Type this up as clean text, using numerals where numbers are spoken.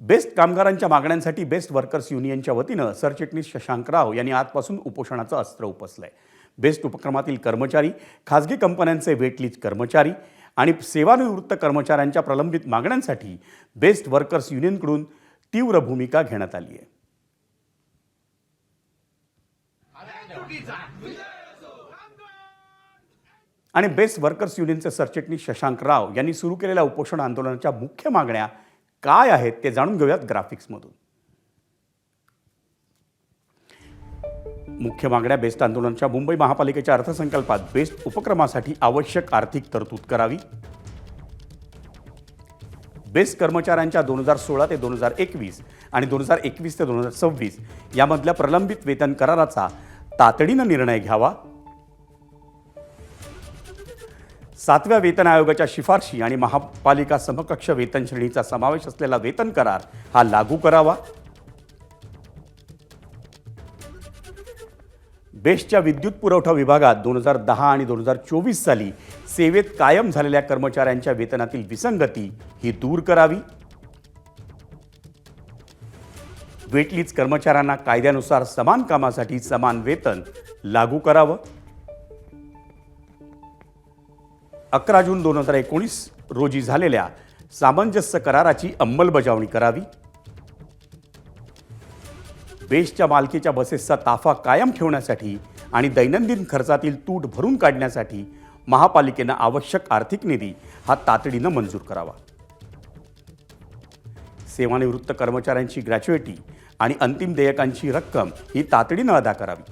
Best कामगारांच्या मागण्यांसाठी best workers युनियनच्या वतीनं सरचिटणीस शशांक राव यांनी आजपासून उपोषणाचं अस्त्र उपसलंय। बेस्ट उपक्रमातील कर्मचारी, खासगी कंपन्यांचे वेटलीज कर्मचारी आणि सेवानिवृत्त कर्मचाऱ्यांच्या प्रलंबित मागण्यांसाठी बेस्ट वर्कर्स युनियनकडून तीव्र भूमिका घेण्यात आली आहे। आणि बेस्ट वर्कर्स युनियनचे सरचिटणीस शशांक राव यांनी सुरू केलेल्या उपोषण आंदोलनाच्या मुख्य मागण्या काय आहेत ते जाणून घेऊयात ग्राफिक्समधून। मुख्य मागण्या बेस्ट आंदोलनाच्या मुंबई महापालिकेच्या अर्थसंकल्पात बेस्ट उपक्रमासाठी आवश्यक आर्थिक तरतूद करावी, बेस्ट कर्मचाऱ्यांच्या 2016 ते 2021 आणि 2021 ते 2026 यामधल्या प्रलंबित वेतन कराराचा तातडीनं निर्णय घ्यावा, 7व्या वेतन आयोगाच्या शिफारशी आणि महापालिका समकक्ष वेतन श्रेणीचा समावेश असलेला वेतन करार हा लागू करावा, बेस्टच्या विद्युत पुरवठा विभागात 2010 आणि 2024 साली सेवेत कायम झालेल्या कर्मचाऱ्यांच्या वेतनातील विसंगती ही दूर करावी, वेटलीज कर्मचाऱ्यांना कायद्यानुसार समान कामासाठी समान वेतन लागू करावं, 11 जून 2019 रोजी झालेल्या सामंजस्य कराराची अंमलबजावणी करावी, बेस्टच्या मालकीच्या बसेसचा ताफा कायम ठेवण्यासाठी आणि दैनंदिन खर्चातील तूट भरून काढण्यासाठी महापालिकेनं आवश्यक आर्थिक निधी हा तातडीनं मंजूर करावा, सेवानिवृत्त कर्मचाऱ्यांची ग्रॅच्युइटी आणि अंतिम देयकांची रक्कम ही तातडीनं अदा करावी,